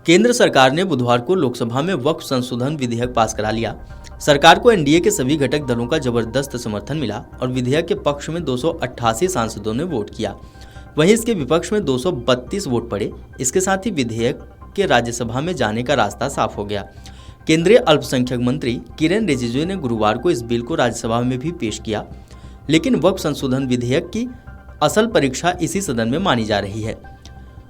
केंद्र सरकार ने बुधवार को लोकसभा में वक्फ संशोधन विधेयक पास करा लिया। सरकार को एनडीए के सभी घटक दलों का जबरदस्त समर्थन मिला और विधेयक के पक्ष में 288 सांसदों ने वोट किया। वहीं इसके विपक्ष में 232 वोट पड़े। इसके साथ ही विधेयक के राज्यसभा में जाने का रास्ता साफ हो गया। केंद्रीय अल्पसंख्यक मंत्री किरेन रिजिजू ने गुरुवार को इस बिल को राज्यसभा में भी पेश किया, लेकिन वक्फ संशोधन विधेयक की असल परीक्षा इसी सदन में मानी जा रही है।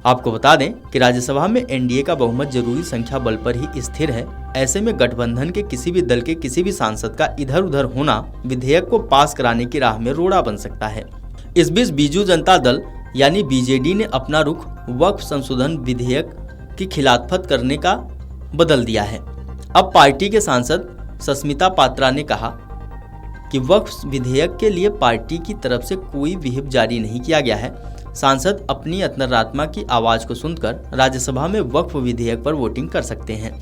आपको बता दें कि राज्यसभा में एनडीए का बहुमत जरूरी संख्या बल पर ही स्थिर है। ऐसे में गठबंधन के किसी भी दल के किसी भी सांसद का इधर उधर होना विधेयक को पास कराने की राह में रोड़ा बन सकता है। इस बीच बीजू जनता दल यानी बीजेडी ने अपना रुख वक्फ संशोधन विधेयक की खिलाफत करने का बदल दिया है। अब पार्टी के सांसद सस्मिता पात्रा ने कहा कि वक्फ विधेयक के लिए पार्टी की तरफ से कोई विहिप जारी नहीं किया गया है। सांसद अपनी अंतरात्मा की आवाज को सुनकर राज्यसभा में वक्फ विधेयक पर वोटिंग कर सकते हैं।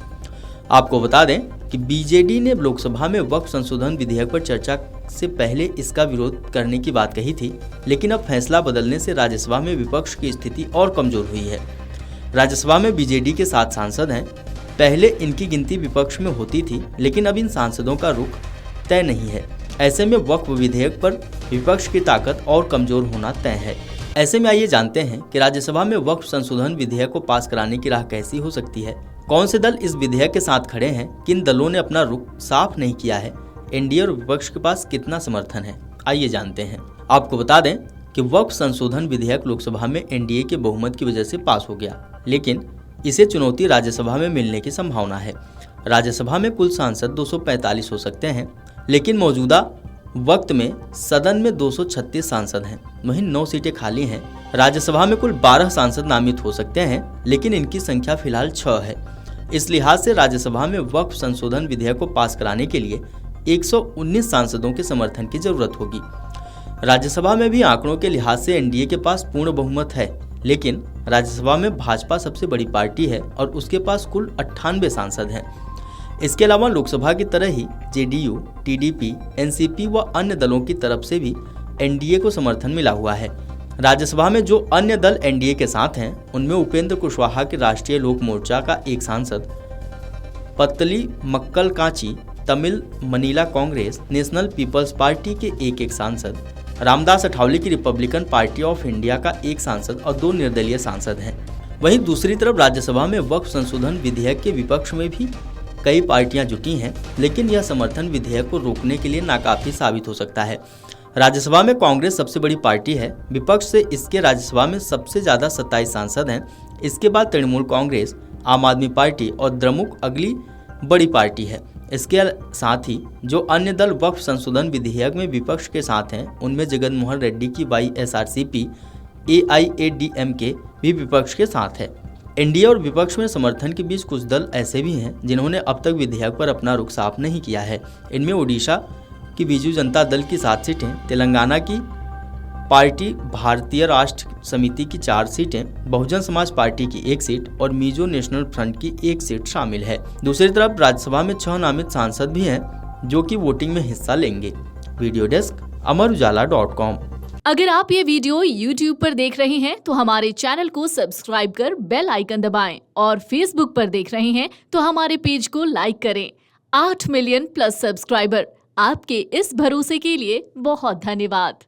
आपको बता दें कि बीजेडी ने लोकसभा में वक्फ संशोधन विधेयक पर चर्चा से पहले इसका विरोध करने की बात कही थी, लेकिन अब फैसला बदलने से राज्यसभा में विपक्ष की स्थिति और कमजोर हुई है। राज्यसभा में बीजेडी के 7 सांसद हैं। पहले इनकी गिनती विपक्ष में होती थी, लेकिन अब इन सांसदों का रुख तय नहीं है। ऐसे में वक्फ विधेयक पर विपक्ष की ताकत और कमजोर होना तय है। ऐसे में आइए जानते हैं कि राज्यसभा में वक्फ संशोधन विधेयक को पास कराने की राह कैसी हो सकती है, कौन से दल इस विधेयक के साथ खड़े हैं, किन दलों ने अपना रुख साफ नहीं किया है, एनडीए और विपक्ष के पास कितना समर्थन है। आइए जानते हैं। आपको बता दें कि वक्फ संशोधन विधेयक लोकसभा में एनडीए के बहुमत की वजह से पास हो गया, लेकिन इसे चुनौती राज्यसभा में मिलने की संभावना है। राज्यसभा में कुल सांसद 245 हो सकते हैं, लेकिन मौजूदा वक्त में सदन में 236 सांसद हैं। वहीं 9 सीटें खाली हैं। राज्यसभा में कुल 12 सांसद नामित हो सकते हैं, लेकिन इनकी संख्या फिलहाल 6 है। इस लिहाज से राज्यसभा में वक्फ संशोधन विधेयक को पास कराने के लिए 119 सांसदों के समर्थन की जरूरत होगी। राज्यसभा में भी आंकड़ों के लिहाज से एनडीए के पास पूर्ण बहुमत है, लेकिन राज्यसभा में भाजपा सबसे बड़ी पार्टी है और उसके पास कुल 98 सांसद हैं। इसके अलावा लोकसभा की तरह ही जेडीयू, टीडीपी, एनसीपी व अन्य दलों की तरफ से भी एनडीए को समर्थन मिला हुआ है। राज्यसभा में जो अन्य दल एनडीए के साथ हैं, उनमें उपेंद्र कुशवाहा के राष्ट्रीय लोक मोर्चा का एक सांसद, Pattali Makkal Katchi Tamil Maanila Congress National People's Party के एक सांसद, रामदास अठावले की रिपब्लिकन पार्टी ऑफ इंडिया का एक सांसद और 2 निर्दलीय सांसद हैं। वहीं दूसरी तरफ राज्यसभा में वक्फ संशोधन विधेयक के विपक्ष में भी कई पार्टियां जुटी हैं, लेकिन यह समर्थन विधेयक को रोकने के लिए नाकाफी साबित हो सकता है। राज्यसभा में कांग्रेस सबसे बड़ी पार्टी है। विपक्ष से इसके राज्यसभा में सबसे ज्यादा 27 सांसद हैं। इसके बाद तृणमूल कांग्रेस, आम आदमी पार्टी और द्रमुक अगली बड़ी पार्टी है। इसके साथ ही जो अन्य दल वक्फ संशोधन विधेयक में विपक्ष के साथ हैं, उनमें जगन मोहन रेड्डी की वाईएसआरसीपी, एआईएडीएमके भी विपक्ष के साथ है। एनडीए और विपक्ष में समर्थन के बीच कुछ दल ऐसे भी हैं जिन्होंने अब तक विधेयक पर अपना रुख साफ नहीं किया है। इनमें ओडिशा की बीजू जनता दल की 7 सीटें, तेलंगाना की पार्टी भारतीय राष्ट्र समिति की 4 सीटें, बहुजन समाज पार्टी की 1 सीट और मिजो नेशनल फ्रंट की 1 सीट शामिल है। दूसरी तरफ राज्यसभा में 6 नामित सांसद भी हैं जो कि वोटिंग में हिस्सा लेंगे। वीडियो डेस्क अमरउजाला.com। अगर आप ये वीडियो YouTube पर देख रहे हैं तो हमारे चैनल को सब्सक्राइब कर बेल आइकन दबाएं और Facebook पर देख रहे हैं तो हमारे पेज को लाइक करें। 8 मिलियन प्लस सब्सक्राइबर, आपके इस भरोसे के लिए बहुत धन्यवाद।